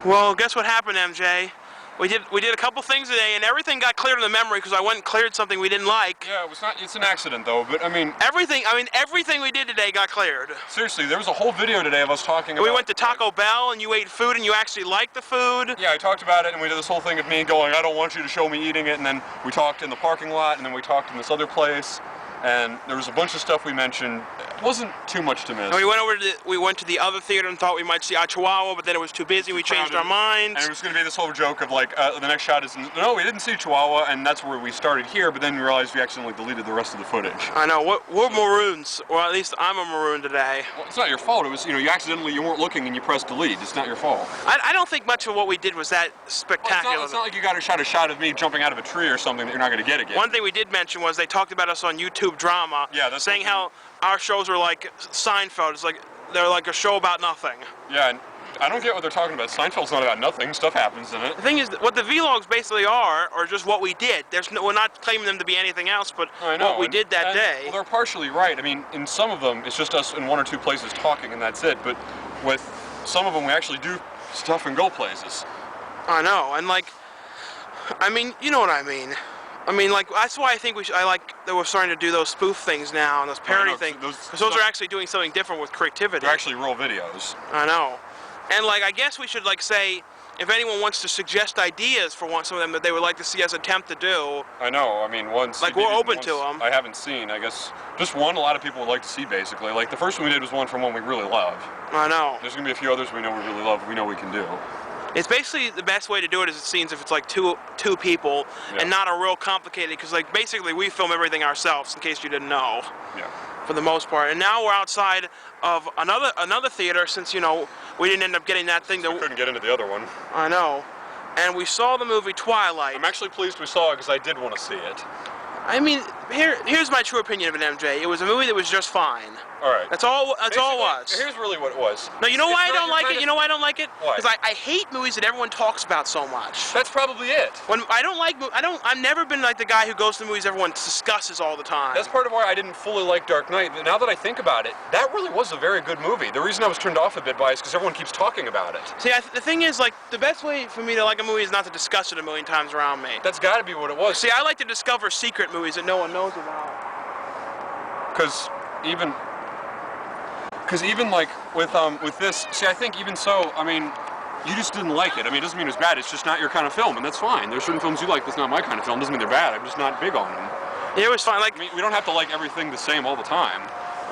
Well, guess what happened, MJ? We did a couple things today, and everything got cleared in the memory because I went and cleared something we didn't like. Yeah, it's an accident though, but I mean... Everything we did today got cleared. Seriously, there was a whole video today of us talking about... We went to Taco Bell, and you ate food, and you actually liked the food. Yeah, I talked about it, and we did this whole thing of me going, I don't want you to show me eating it, and then we talked in the parking lot, and then we talked in this other place, and there was a bunch of stuff we mentioned. It wasn't too much to miss. And we went to the other theater and thought we might see Chihuahua, but then it was too busy. We changed our minds. And it was going to be this whole joke of like, the next shot is, no, we didn't see Chihuahua, and that's where we started here, but then we realized we accidentally deleted the rest of the footage. I know, we're maroons, or at least I'm a maroon today. Well, it's not your fault. It was, you weren't looking and you pressed delete. It's not your fault. I don't think much of what we did was that spectacular. Well, it's not like you got a shot of me jumping out of a tree or something that you're not going to get again. One thing we did mention was they talked about us on YouTube Drama, yeah, saying how our shows were like Seinfeld. It's like they're like a show about nothing. Yeah, and I don't get what they're talking about. Seinfeld's not about nothing. Stuff happens in it. The thing is, what the vlogs basically are just what we did. We're not claiming them to be anything else, but what we did that day. Well, they're partially right. I mean, in some of them, it's just us in one or two places talking, and that's it. But with some of them, we actually do stuff and go places. I know, and like, I mean, you know what I mean. I mean, like, that's why I think I like that we're starting to do those spoof things now and those parody things, because those are actually doing something different with creativity. They're actually real videos. I know. And, like, I guess we should, like, say, if anyone wants to suggest ideas for some of them that they would like to see us attempt to do. I know. I mean, once... Like, we're open to them. I haven't seen, I guess, just one a lot of people would like to see, basically. Like, the first one we did was one from one we really love. I know. There's going to be a few others we know we really love, we know we can do. It's basically the best way to do it is it seems if it's like two people and not a real complicated, because like basically we film everything ourselves in case you didn't know. Yeah. For the most part. And now we're outside of another theater since, you know, we didn't end up getting that thing. We couldn't get into the other one. I know. And we saw the movie Twilight. I'm actually pleased we saw it because I did want to see it. I mean, here's my true opinion of an MJ. It was a movie that was just fine. All right. That's all it was. Here's really what it was. No, you know why I don't like it? You know why I don't like it? Why? Because I hate movies that everyone talks about so much. That's probably it. I've never been like the guy who goes to movies everyone discusses all the time. That's part of why I didn't fully like Dark Knight. Now that I think about it, that really was a very good movie. The reason I was turned off a bit by it is because everyone keeps talking about it. See, the thing is, like, the best way for me to like a movie is not to discuss it a million times around me. That's got to be what it was. See, I like to discover secret movies that no one knows about. Because even like with this, see, I think even so, I mean, you just didn't like it. I mean, it doesn't mean it's bad. It's just not your kind of film, and that's fine. There's certain films you like that's not my kind of film. Doesn't mean they're bad. I'm just not big on them. Yeah, it was fine. Like, I mean, we don't have to like everything the same all the time.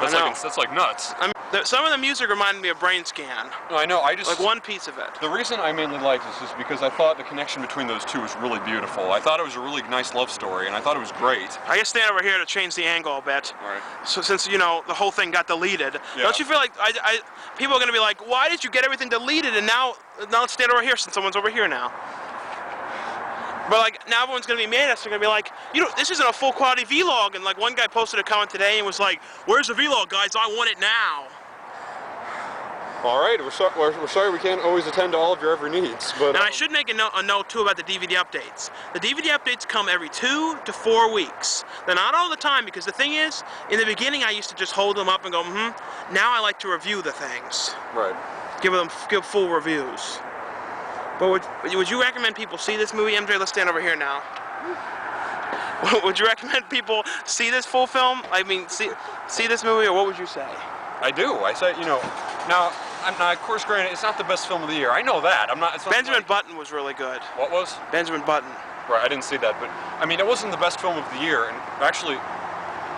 That's like nuts. I mean, some of the music reminded me of Brain Scan. No, I know. Like one piece of it. The reason I mainly liked this is because I thought the connection between those two was really beautiful. I thought it was a really nice love story, and I thought it was great. I guess stand over here to change the angle a bit. All right. So since, you know, the whole thing got deleted, don't you feel like people are going to be like, why did you get everything deleted? And now let's stand over here since someone's over here now. But like, now everyone's going to be mad at us. They're going to be like, you know, this isn't a full quality vlog. And like, one guy posted a comment today and was like, where's the vlog, guys? I want it now. All right, we're sorry we can't always attend to all of your every needs, but... And I should make a note, too, about the DVD updates. The DVD updates come every 2 to 4 weeks. They're not all the time, because the thing is, in the beginning, I used to just hold them up and go, Now I like to review the things. Right. Give full reviews. But would you recommend people see this movie? MJ, let's stand over here now. Would you recommend people see this full film? I mean, see this movie, or what would you say? I do. I say, you know, now, of course, granted, it's not the best film of the year. I know that. Benjamin Button was really good. What was? Benjamin Button. Right, I didn't see that, but, I mean, it wasn't the best film of the year, and actually,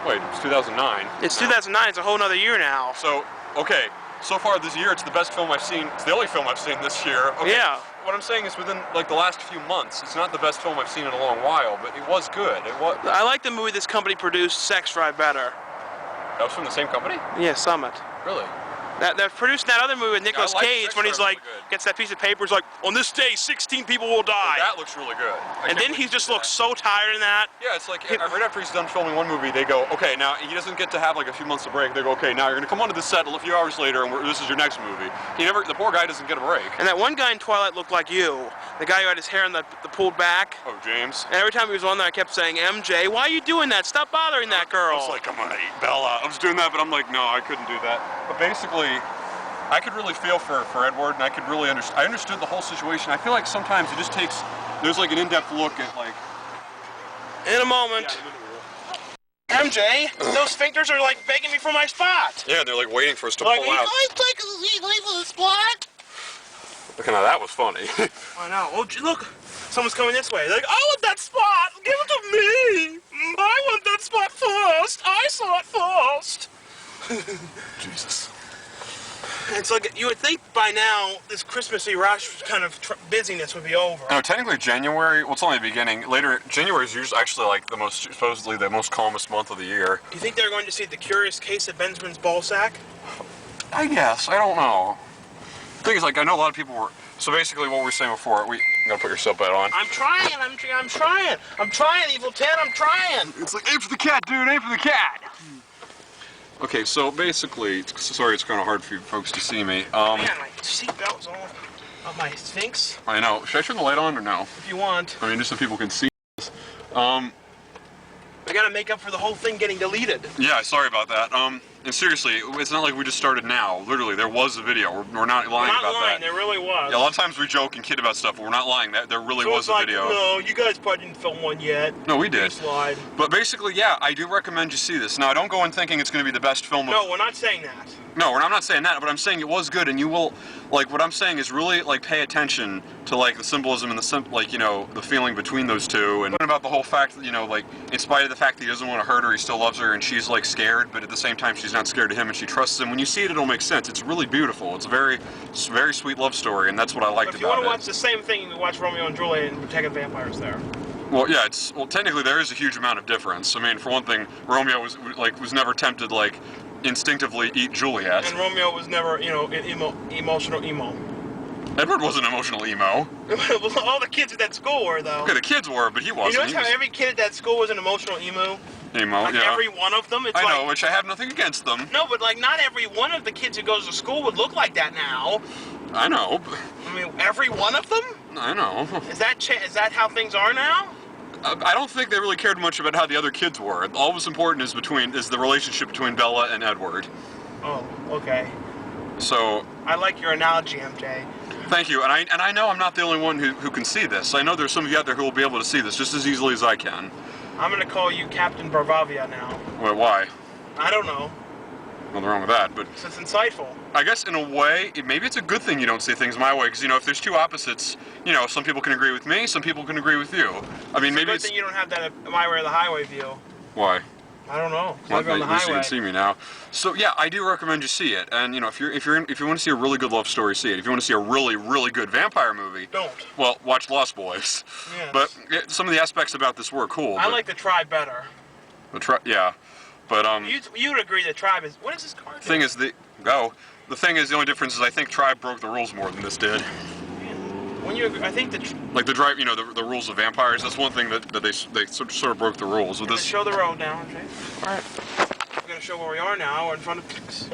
wait, it's 2009. It's 2009, it's a whole nother year now. So, okay, so far this year, it's the best film I've seen, it's the only film I've seen this year. Okay. Yeah. What I'm saying is within, like, the last few months, it's not the best film I've seen in a long while, but it was good. I like the movie this company produced, Sex Drive, better. That was from the same company? Yeah, Summit. Really? They're producing that other movie with Nicolas Cage when he's like, really gets that piece of paper, he's like, on this day, 16 people will die. That looks really good. And then he just looks so tired in that. Yeah, it's like, right after he's done filming one movie, they go, okay, now he doesn't get to have like a few months of break. They go, okay, now you're gonna come onto the set a few hours later, and this is your next movie. The poor guy doesn't get a break. And that one guy in Twilight looked like you. The guy who had his hair in the pulled back. Oh, James. And every time he was on there, I kept saying, MJ, why are you doing that? Stop bothering that girl. I was like, come on, Bella. I was doing that, but I'm like, no, I couldn't do that. But basically, I could really feel for Edward, and I could really I understood the whole situation. I feel like sometimes it just takes, there's like an in-depth look at like... In a moment. MJ, those sphincters are like begging me for my spot. Yeah, they're like waiting for us to pull out. You guys take the spot? Look, now that was funny. I know. Oh, look, someone's coming this way. They're like, I want that spot. Give it to me. I want that spot first. I saw it first. Jesus. It's like, you would think by now this Christmassy rush kind of busyness would be over. No, technically January, well, it's only the beginning. Later, January is usually actually like the most, supposedly the most calmest month of the year. You think they're going to see The Curious Case of Benjamin's Ballsack? I guess, I don't know. The thing is, like, I know a lot of people were, so basically what we were saying before, you gotta put your seatbelt on. I'm trying, I'm trying, Evil Ted, I'm trying. It's like, aim for the cat, dude, aim for the cat. Okay, so basically, sorry it's kind of hard for you folks to see me. Man, my seatbelt's off. My Sphinx. I know. Should I turn the light on or no? If you want. I mean, just so people can see this. I gotta make up for the whole thing getting deleted. Yeah, sorry about that. And seriously, it's not like we just started now. Literally, there was a video. We're not lying about that. There really was. Yeah, a lot of times we joke and kid about stuff, but we're not lying. There really was a video. No, you guys probably didn't film one yet. No, we did. Slide. But basically, yeah, I do recommend you see this. Now, don't go in thinking it's going to be the best film. No, we're not saying that. No, I'm not saying that, but I'm saying it was good, and you will, like, what I'm saying is really, like, pay attention to, like, the symbolism and the feeling between those two, and about the whole fact that, like, in spite of the fact that he doesn't want to hurt her, he still loves her, and she's, like, scared, but at the same time, she's not scared of him, and she trusts him. When you see it, it'll make sense. It's really beautiful. It's a very sweet love story, and that's what I liked about it. If you want to watch the same thing, you can watch Romeo and Juliet and Protected Vampires there. Well, yeah, technically there is a huge amount of difference. I mean, for one thing, Romeo was never tempted, like, instinctively eat Juliet. And Romeo was never, emotional emo. Edward wasn't emotional emo. All the kids at that school were, though. Okay, the kids were, but he wasn't. You notice how every kid at that school was an emotional emo? Like yeah. Every one of them? I know, which I have nothing against them. No, but like not every one of the kids who goes to school would look like that now. I know. I mean, every one of them? I know. Is that how things are now? I don't think they really cared much about how the other kids were. All that's important is the relationship between Bella and Edward. Oh, okay. So I like your analogy, MJ. Thank you, and I know I'm not the only one who can see this. I know there's some of you out there who will be able to see this just as easily as I can. I'm gonna call you Captain Barbavia now. Wait, why? I don't know. Nothing wrong with that, but... It's insightful. I guess in a way, maybe it's a good thing you don't see things my way, because, if there's two opposites, some people can agree with me, some people can agree with you. I mean, maybe it's a good thing you don't have that my way or the highway view. Why? I don't know. Well, on the highway. You can see me now. So yeah, I do recommend you see it. And if you want to see a really good love story, see it. If you want to see a really, really good vampire movie, don't. Well, watch Lost Boys. Yes. But some of the aspects about this were cool. I like the Tribe better. The Tribe, yeah. But you would agree the Tribe is. What is this card? The thing is the only difference is I think Tribe broke the rules more than this did. I think like the drive, the rules of vampires. That's one thing that they sort of broke the rules with this. Show the road now, okay? All right. We're gonna show where we are now. We're in front of Pix.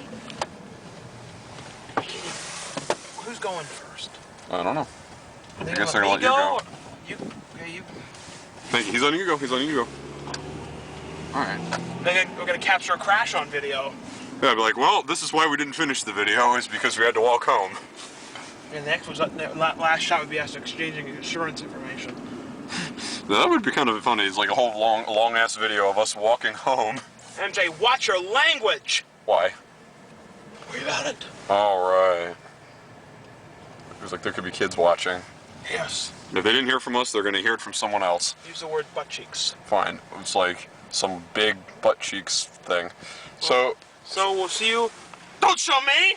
Who's going first? I don't know. I guess I'm gonna let you go. You. Thank you. He's letting you go. He's letting you go. All right. We're gonna capture a crash on video. Yeah, I'd be like, well, this is why we didn't finish the video, is because we had to walk home. And the last shot would be us exchanging insurance information. That would be kind of funny. It's like a whole long ass video of us walking home. MJ, watch your language! Why? We got it. Alright. It was like there could be kids watching. Yes. If they didn't hear from us, they're going to hear it from someone else. Use the word butt cheeks. Fine. It's like some big butt cheeks thing. So we'll see you. Don't show me!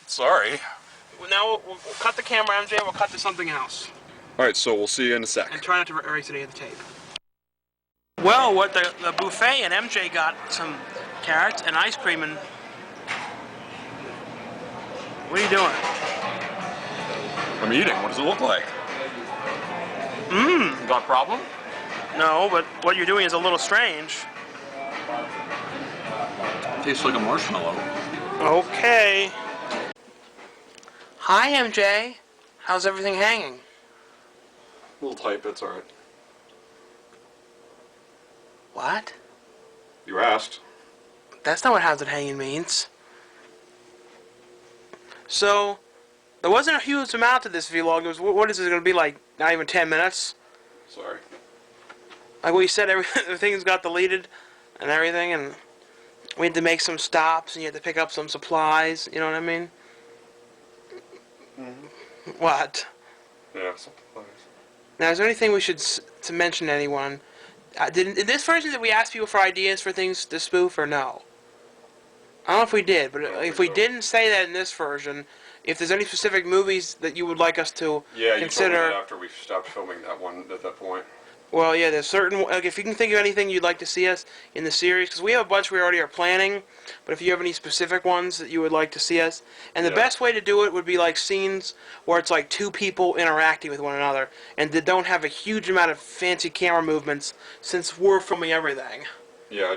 Sorry. Now we'll cut the camera, MJ, and we'll cut to something else. Alright, so we'll see you in a sec. And try not to erase any of the tape. Well, what the buffet and MJ got some carrots and ice cream and... What are you doing? I'm eating. What does it look like? Got a problem? No, but what you're doing is a little strange. Tastes like a marshmallow. Okay. Hi, MJ. How's everything hanging? A little tight, but it's alright. What? You asked. That's not what how's it hanging means. So, there wasn't a huge amount to this vlog. It was, what is it going to be, like, not even 10 minutes? Sorry. Like we said, everything's got deleted and everything, and we had to make some stops, and you had to pick up some supplies, you know what I mean? Mm-hmm. What? Yeah, supplies. Now, is there anything we should to mention to anyone? In this version, did we ask people for ideas for things to spoof, or no? I don't know if we did, but if we didn't say that in this version, if there's any specific movies that you would like us to consider... you told me that after we stopped filming that one at that point. Well, yeah, there's certain... Like, if you can think of anything you'd like to see us in the series, because we have a bunch we already are planning, but if you have any specific ones that you would like to see us... And the best way to do it would be, like, scenes where it's, like, two people interacting with one another, and that don't have a huge amount of fancy camera movements, since we're filming everything. Yeah,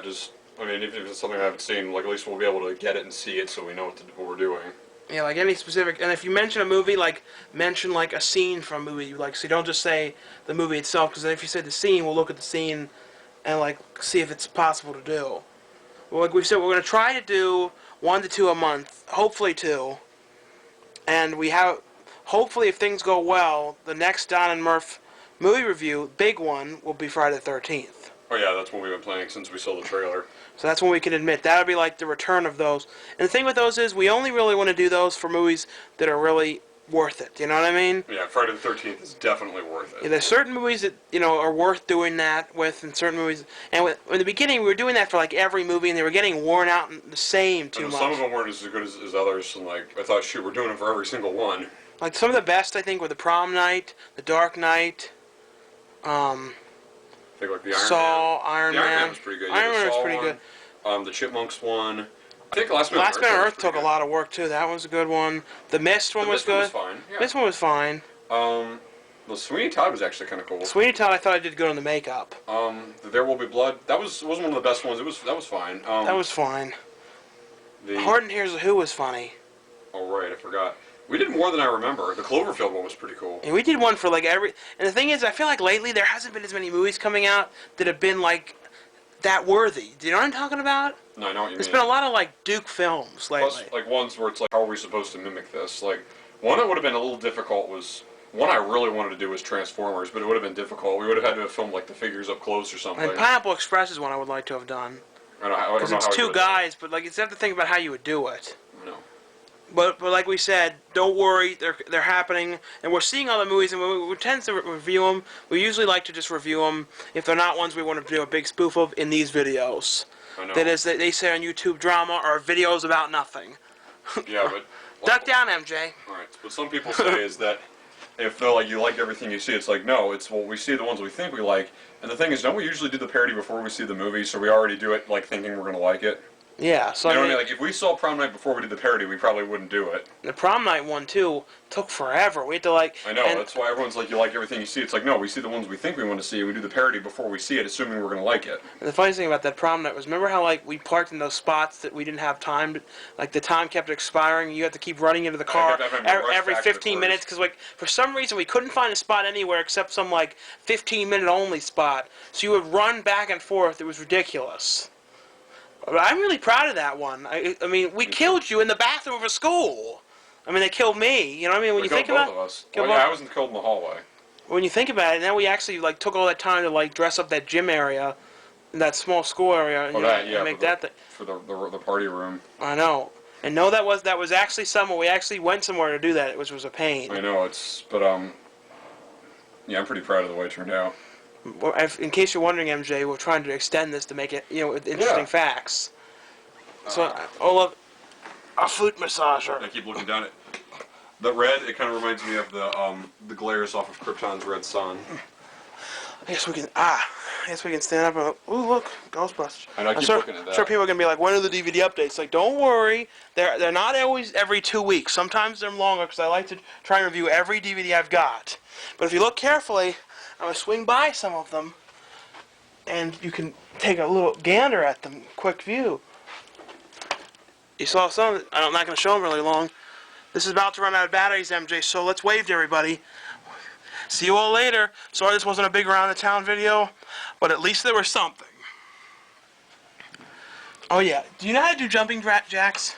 I mean, if it's something I haven't seen, like, at least we'll be able to get it and see it so we know what we're doing. Yeah, like any specific, and if you mention a movie, like, mention, like, a scene from a movie you like, so you don't just say the movie itself, because then if you say the scene, we'll look at the scene and, like, see if it's possible to do. Well, like we said, we're going to try to do 1 to 2 a month, hopefully 2, and we have, hopefully if things go well, the next Don and Murph movie review, big one, will be Friday the 13th. Oh yeah, that's what we've been planning since we saw the trailer. So that's when we can admit. That'll be like the return of those. And the thing with those is we only really want to do those for movies that are really worth it. You know what I mean? Yeah, Friday the 13th is definitely worth it. Yeah, there's certain movies that, you know, are worth doing that with, and certain movies... And in the beginning, we were doing that for, like, every movie, and they were getting worn out and the same too much. Some of them weren't as good as others, and, like, I thought, shoot, we're doing it for every single one. Like, some of the best, I think, were The Prom Night, The Dark Knight, I think, like, the Iron Man. Iron Man was pretty good. Iron Man was pretty good. The Chipmunks one. I think Last Man on Earth took a lot of work, too. That was a good one. The Mist one was good. The Mist one was fine. Yeah. Mist one was fine. The Sweeney Todd was actually kind of cool. Sweeney Todd, I thought I did good on the makeup. There Will Be Blood. Wasn't one of the best ones. That was fine. That was fine. Hard and Here's a Who was funny. Oh right, I forgot. We did more than I remember. The Cloverfield one was pretty cool. And we did one for like every. And the thing is, I feel like lately there hasn't been as many movies coming out that have been like that worthy. Do you know what I'm talking about? No, I know what you mean. There's been a lot of like Duke films lately. Plus, like ones where it's like, how are we supposed to mimic this? Like, one that would have been a little difficult was. One I really wanted to do was Transformers, but it would have been difficult. We would have had to have filmed like the figures up close or something. And Pineapple Express is one I would like to have done. Because it's two guys, but like you have to think about how you would do it. No. But like we said, don't worry, they're happening, and we're seeing all the movies, and we tend to review them. We usually like to just review them if they're not ones we want to do a big spoof of in these videos. I know. That is, they say on YouTube, drama or videos about nothing. Yeah, but duck down, MJ. All right. What some people say is that if they're like you like everything you see, it's like no, it's well we see the ones we think we like, and the thing is, don't we usually do the parody before we see the movie, so we already do it like thinking we're gonna like it. Yeah, so you know what I mean? Like, if we saw Prom Night before we did the parody, we probably wouldn't do it. The Prom Night one, too, took forever. We had to, like... I know, that's why everyone's like, you like everything you see. It's like, no, we see the ones we think we want to see, and we do the parody before we see it, assuming we're going to like it. And the funny thing about that Prom Night was, remember how, like, we parked in those spots that we didn't have time to... Like, the time kept expiring, and you had to keep running into the car every 15 minutes, because, like, for some reason, we couldn't find a spot anywhere except some, like, 15-minute only spot. So you would run back and forth. It was ridiculous. But I'm really proud of that one. I mean, we killed you in the bathroom of a school. I mean, they killed me. You know what I mean? When you think about both of us. Well, yeah, I wasn't killed in the hallway. When you think about it, now we actually like took all that time to like dress up that gym area, that small school area, and make that for the party room. I know, and no, that was actually somewhere. We actually went somewhere to do that, which was a pain. I know but yeah, I'm pretty proud of the way it turned out. In case you're wondering, MJ, we're trying to extend this to make it, with interesting facts. So, a foot massager. I keep looking down at the red. It kind of reminds me of the glares off of Krypton's red sun. I guess we can stand up and ooh, look, Ghostbusters. And I keep looking at that. I'm sure people are gonna be like, when are the DVD updates? Like, don't worry, they're not always every 2 weeks. Sometimes they're longer because I like to try and review every DVD I've got. But if you look carefully, I'm going to swing by some of them, and you can take a little gander at them, quick view. You saw some, I'm not going to show them really long. This is about to run out of batteries, MJ, so let's wave to everybody. See you all later. Sorry this wasn't a big around the town video, but at least there was something. Oh yeah, do you know how to do jumping jacks?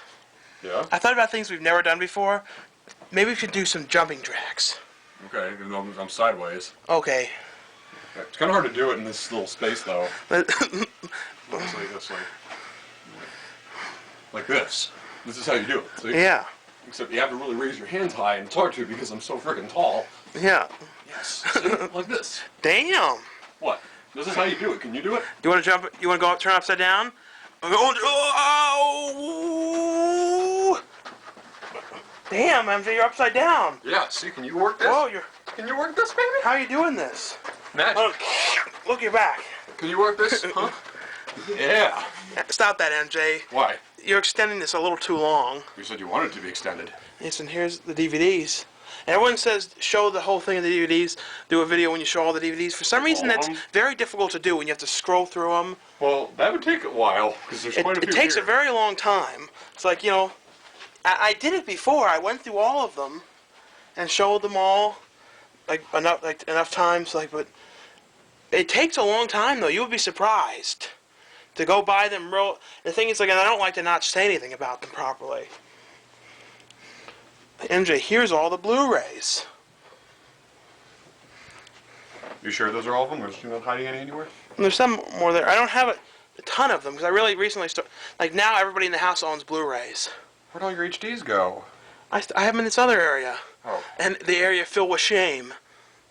Yeah? I thought about things we've never done before. Maybe we could do some jumping jacks. Okay, even though I'm sideways. Okay. It's kind of hard to do it in this little space, though. Like this. This is how you do it. See? Yeah. Except you have to really raise your hands high, and it's hard to because I'm so freaking tall. Yeah. Yes. See? Like this. Damn. What? This is how you do it. Can you do it? You want to jump? You want to go up, turn upside down? Oh! Damn, MJ, you're upside down. Yeah. See, can you work this? Whoa, Can you work this, baby? How are you doing this? Magic. Look your back. Can you work this? Huh? Yeah. Stop that, MJ. Why? You're extending this a little too long. You said you wanted it to be extended. Yes, and here's the DVDs. And everyone says show the whole thing of the DVDs, do a video when you show all the DVDs. For some reason, that's very difficult to do when you have to scroll through them. Well, that would take a while, because there's quite a few It takes here. a very long time. It's like, you know, I did it before. I went through all of them and showed them all enough times. But it takes a long time, though. You would be surprised to go by them. The thing is, and I don't like to not say anything about them properly. MJ, here's all the Blu-rays. You sure those are all of them? Or is you not hiding any anywhere? And there's some more there. I don't have a ton of them because I really recently started. Like now, everybody in the house owns Blu-rays. Where'd all your HDs go? I have them in this other area. Oh. And the area filled with shame.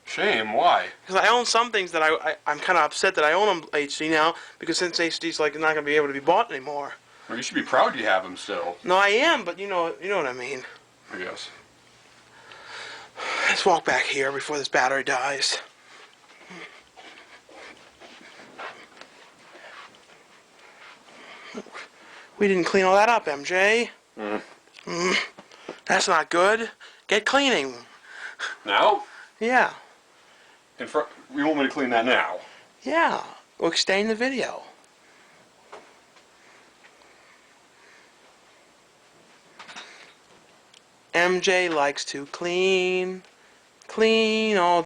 Shame? Why? Because I own some things that I'm kind of upset that I own them HD now because since HD's not going to be able to be bought anymore. Well, you should be proud you have them still. No, I am, but you know what I mean. I guess. Let's walk back here before this battery dies. We didn't clean all that up, MJ. That's not good. Get cleaning. Now? Yeah. You want me to clean that now? Yeah. We'll extend the video. MJ likes to clean all